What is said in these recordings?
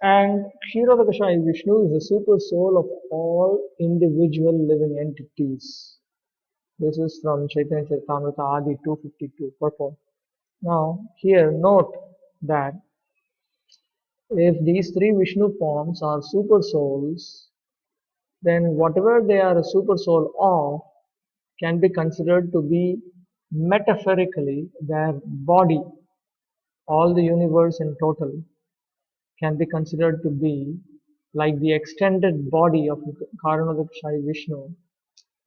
And Kshirodakashayi Vishnu is the super soul of all individual living entities. This is from Chaitanya Charitamrita Adi 252, purport. Now, here note that if these three Vishnu forms are super souls, then whatever they are a super soul of can be considered to be metaphorically their body. All the universe in total can be considered to be like the extended body of Karanodakashayi Vishnu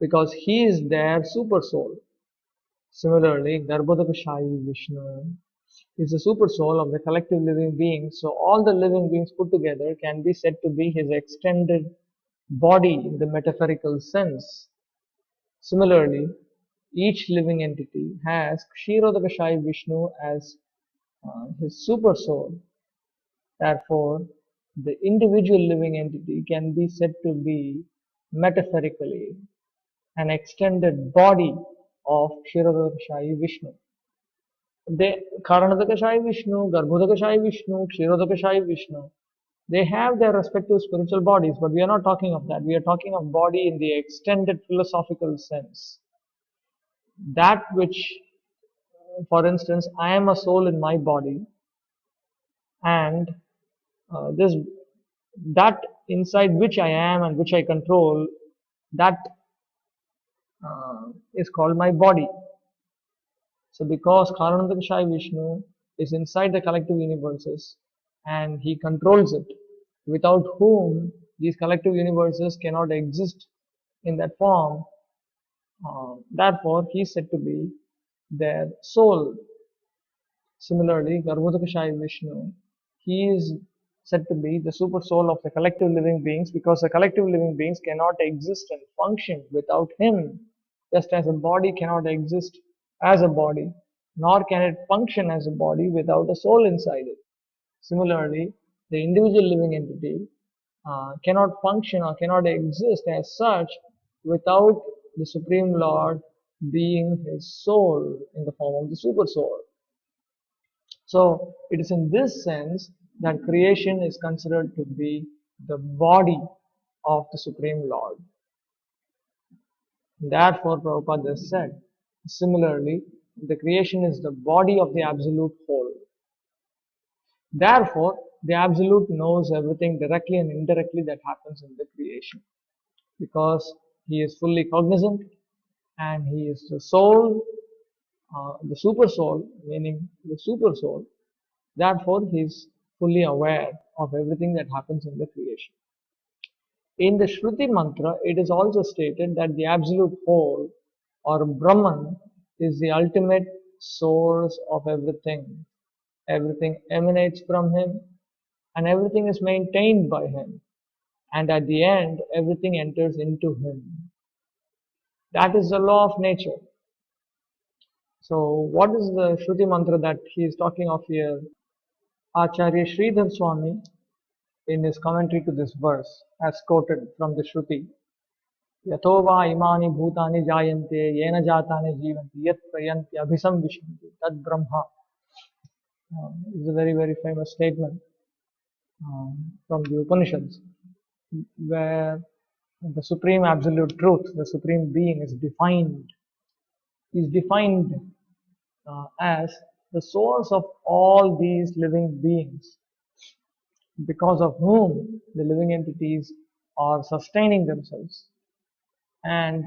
because he is their super soul. Similarly, Garbhodakashayi Vishnu is the super soul of the collective living beings. So all the living beings put together can be said to be his extended body in the metaphorical sense. Similarly, each living entity has Kshirodakashayi Vishnu as his super soul. Therefore, the individual living entity can be said to be metaphorically an extended body of Kshirodakashayi Vishnu. They, Karanodakashayi Vishnu, Garbhodakashayi Vishnu, Kshirodakashayi Vishnu, they have their respective spiritual bodies, but we are not talking of that. We are talking of body in the extended philosophical sense. That which, for instance, I am a soul in my body, and this that inside which I am and which I control, that is called my body. So because Karanodakashayi Vishnu is inside the collective universes and he controls it, without whom these collective universes cannot exist in that form, therefore he is said to be their soul. Similarly, Garbhodakashayi Vishnu, he is said to be the super soul of the collective living beings because the collective living beings cannot exist and function without him, just as a body cannot exist as a body, nor can it function as a body without a soul inside it. Similarly, the individual living entity cannot function or cannot exist as such without the Supreme Lord being his soul in the form of the super soul. So it is in this sense that creation is considered to be the body of the Supreme Lord. Therefore, Prabhupada has said, similarly, the creation is the body of the Absolute Whole. Therefore, the Absolute knows everything directly and indirectly that happens in the creation because he is fully cognizant and he is the soul, the super soul, meaning the super soul. Therefore, he is fully aware of everything that happens in the creation. In the Shruti mantra, it is also stated that the Absolute Whole or Brahman is the ultimate source of everything. Everything emanates from him and everything is maintained by him. And at the end, everything enters into him. That is the law of nature. So, what is the Shruti mantra that he is talking of here? Acharya Sridhar Swami, in his commentary to this verse, as quoted from the Shruti, Yato va imani bhutani jayante yena jatani jivanti yat prayanti abhisam vishanti tad brahma. It's a very, very famous statement from the Upanishads, where the Supreme Absolute Truth, the Supreme Being is defined. Is defined as the source of all these living beings, because of whom the living entities are sustaining themselves, and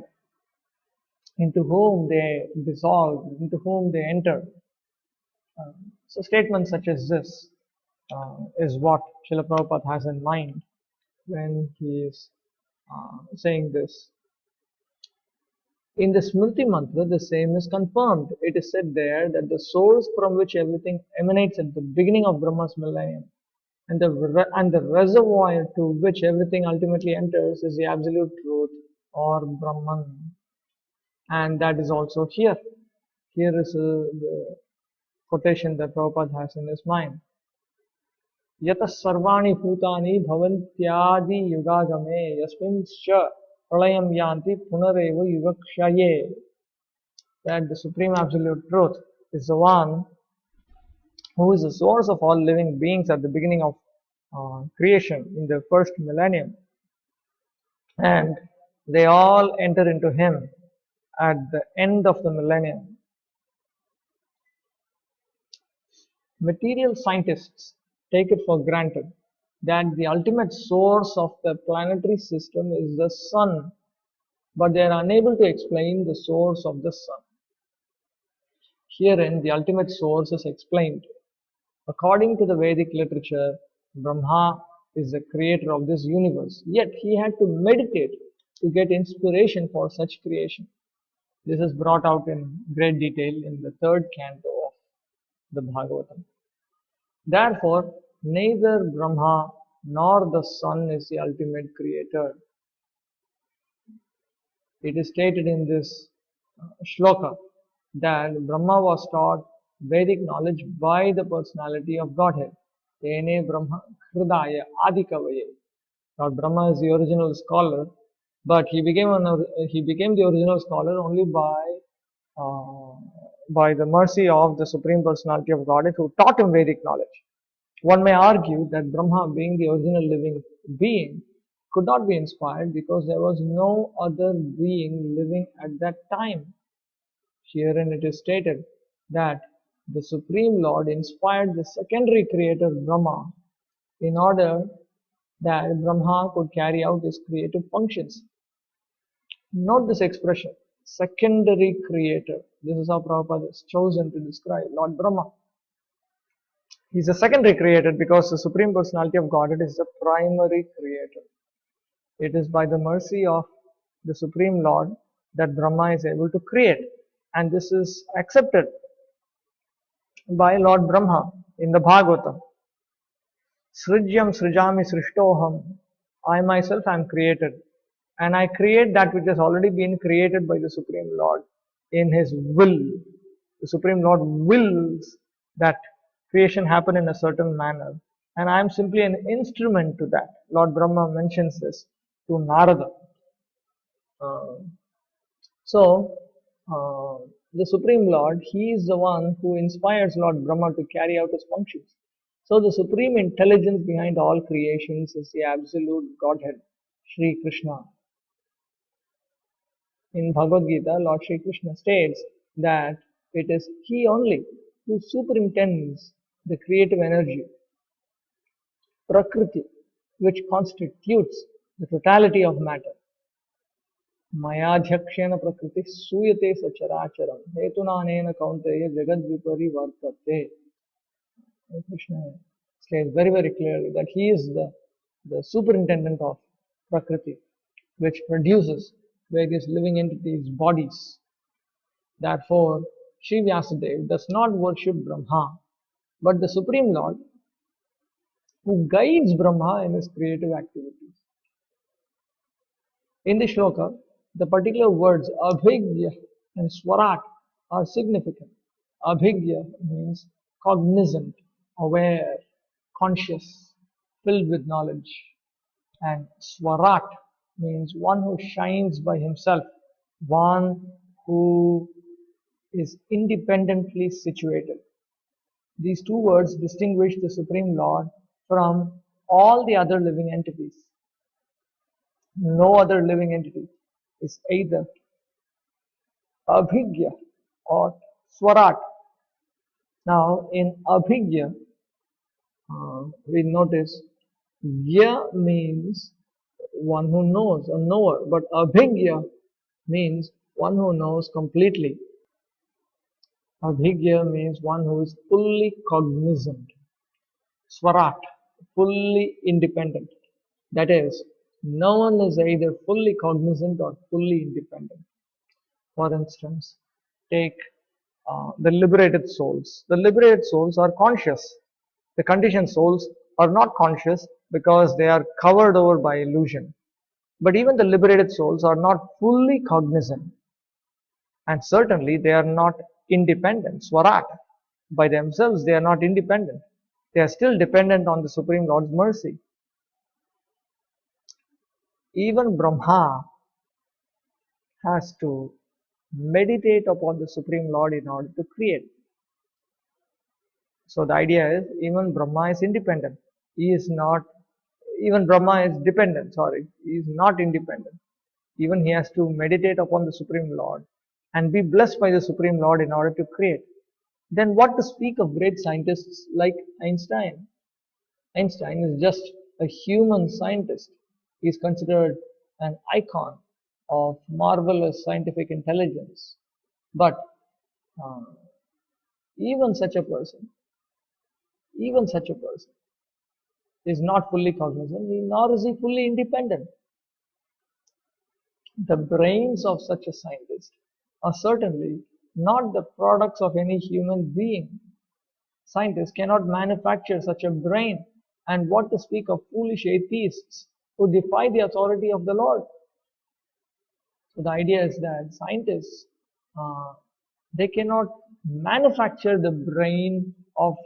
into whom they dissolve, into whom they enter. So statements such as this is what Srila Prabhupada has in mind when he is saying this. In the Smriti mantra, the same is confirmed. It is said there that the source from which everything emanates at the beginning of Brahma's millennium and the reservoir to which everything ultimately enters is the Absolute Truth or Brahman. And that is also here. Here is the quotation that Prabhupada has in his mind. Yata sarvani bhutani bhavantyadi yugagame yasminscha pralayam yanti punareva yugakshaye. That the Supreme Absolute Truth is the one who is the source of all living beings at the beginning of creation in the first millennium, and they all enter into him at the end of the millennium. Material scientists take it for granted that the ultimate source of the planetary system is the sun, but they are unable to explain the source of the sun. Herein, the ultimate source is explained. According to the Vedic literature, Brahma is the creator of this universe, yet he had to meditate to get inspiration for such creation. This is brought out in great detail in the third canto of the Bhagavatam. Therefore, neither Brahma nor the sun is the ultimate creator. It is stated in this shloka that Brahma was taught Vedic knowledge by the personality of Godhead. Tene Brahma Hridaya Adikavaye. Lord Brahma is the original scholar, but he became the original scholar only uh, by the mercy of the Supreme Personality of Godhead who taught him Vedic knowledge. One may argue that Brahma, being the original living being, could not be inspired because there was no other being living at that time. Herein it is stated that the Supreme Lord inspired the secondary creator Brahma in order that Brahma could carry out his creative functions. Note this expression, secondary creator. This is how Prabhupada is chosen to describe Lord Brahma. He is a secondary creator because the Supreme Personality of Godhead is the primary creator. It is by the mercy of the Supreme Lord that Brahma is able to create, and this is accepted by Lord Brahma in the Bhagavatam. Srijyam srijami srishtoham. I myself am created, and I create that which has already been created by the Supreme Lord in His will. The Supreme Lord wills that creation happen in a certain manner, and I am simply an instrument to that. Lord Brahma mentions this to Narada. Uh, so, the Supreme Lord, He is the one who inspires Lord Brahma to carry out His functions. So, the supreme intelligence behind all creations is the absolute Godhead, Sri Krishna. In Bhagavad Gita, Lord Sri Krishna states that it is He only who superintends the creative energy, Prakriti, which constitutes the totality of matter. मयाध्यक्षेण प्रकृति सूयते सचराचरम हेतुनानेन कौन्तेय जगद्विपरिवर्तते. Krishna states very clearly that he is the superintendent of Prakriti, which produces various living entities, bodies. Therefore, Sri Vyasadeva does not worship Brahma, but the Supreme Lord who guides Brahma in his creative activities. In the shloka, the particular words abhigya and swarat are significant. Abhigya means cognizant, aware, conscious, filled with knowledge. And swarat means one who shines by himself, one who is independently situated. These two words distinguish the Supreme Lord from all the other living entities. No other living entity is either abhigya or swarat. Now, in abhigya, we notice gya means one who knows, a knower, but abhigya means one who knows completely. Abhigya means one who is fully cognizant. Swarat, fully independent. That is, no one is either fully cognizant or fully independent. For instance, take the liberated souls. The liberated souls are conscious. The conditioned souls are not conscious because they are covered over by illusion. But even the liberated souls are not fully cognizant. And certainly they are not independent. Swarat. By themselves, they are not independent. They are still dependent on the Supreme Lord's mercy. Even Brahma has to meditate upon the Supreme Lord in order to create. So the idea is even Brahma is independent. He is not, even Brahma is dependent, sorry, he is not independent. Even he has to meditate upon the Supreme Lord and be blessed by the Supreme Lord in order to create. Then what to speak of great scientists like Einstein? Einstein is just a human scientist. He is considered an icon of marvelous scientific intelligence. But uh, even such a person, even such a person is not fully cognizant, nor is he fully independent. The brains of such a scientist are certainly not the products of any human being. Scientists cannot manufacture such a brain, and what to speak of foolish atheists who defy the authority of the Lord. So the idea is that scientists, uh, they cannot manufacture the brain of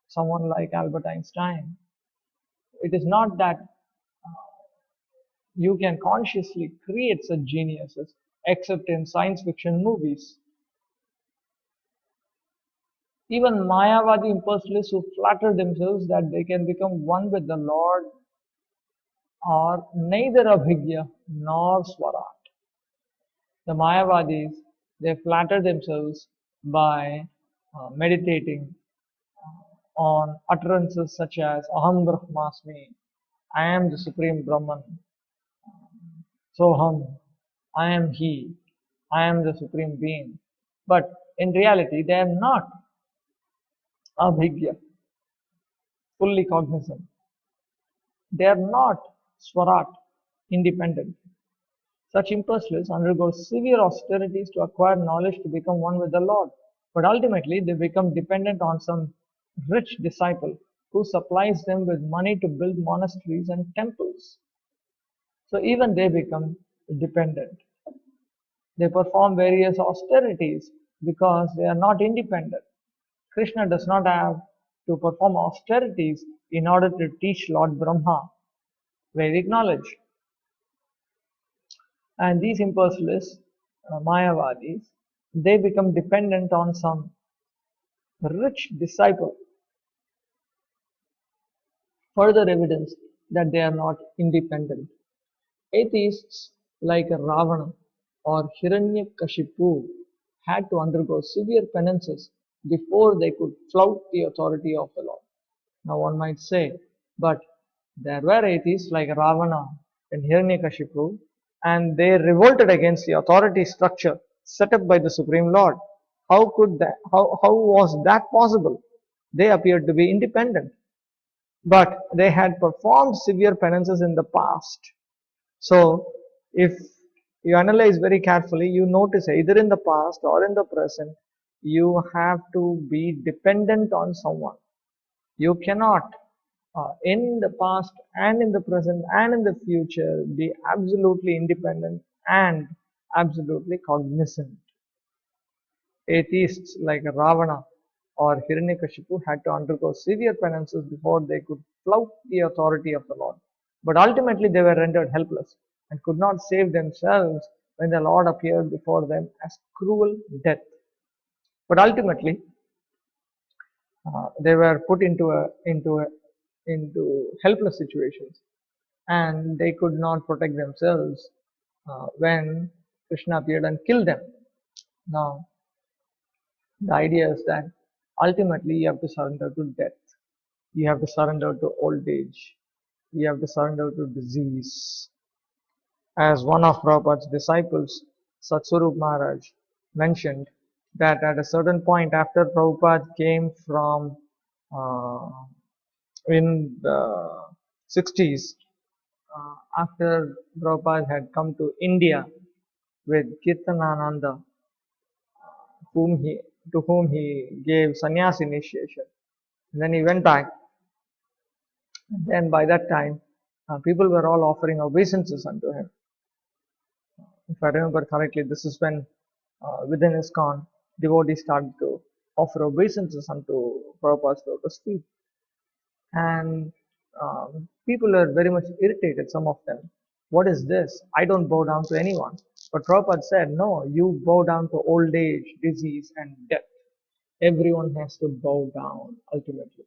someone like Albert Einstein. It is not that you can consciously create such geniuses, except in science fiction movies. Even Mayavadi impersonalists who flatter themselves that they can become one with the Lord are neither Abhigya nor Swarat. The Mayavadis, they flatter themselves by meditating on utterances such as Aham Brahmasmi, I am the Supreme Brahman, Soham, I am He, I am the Supreme Being. But in reality, they are not Abhigya, fully cognizant. They are not Swarat, independent. Such impersonalists undergo severe austerities to acquire knowledge to become one with the Lord. But ultimately, they become dependent on some rich disciple who supplies them with money to build monasteries and temples. So even they become dependent. They perform various austerities because they are not independent. Krishna does not have to perform austerities in order to teach Lord Brahma Vedic knowledge. And these impersonalists, Mayavadis, they become dependent on some rich disciple. Further evidence that they are not independent. Atheists like Ravana or Hiranyakashipu had to undergo severe penances before they could flout the authority of the Lord. Now one might say, but there were atheists like Ravana and Hiranyakashipu, and they revolted against the authority structure set up by the Supreme Lord. How was that possible? They appeared to be independent, but they had performed severe penances in the past. So if you analyze very carefully, you notice either in the past or in the present, you have to be dependent on someone. You cannot, in the past and in the present and in the future, be absolutely independent and absolutely cognizant. Atheists like Ravana or Hiranyakashipu had to undergo severe penances before they could flout the authority of the Lord. But ultimately they were rendered helpless and could not save themselves when the Lord appeared before them as cruel death. But ultimately they were put into helpless situations, and they could not protect themselves when Krishna appeared and killed them. Now, the idea is that ultimately you have to surrender to death. You have to surrender to old age. You have to surrender to disease. As one of Prabhupada's disciples, Satsarup Maharaj, mentioned that at a certain point after Prabhupada came from uh, in the 60s, after Prabhupada had come to India with Kirtanananda, whom he, to whom he gave sannyas initiation. And then he went back, and then by that time, people were all offering obeisances unto him. If I remember correctly, this is when within ISKCON, devotees started to offer obeisances unto Prabhupada's lotus feet. And people are very much irritated, some of them. What is this? I don't bow down to anyone. But Prabhupada said, no, you bow down to old age, disease, and death. Everyone has to bow down ultimately.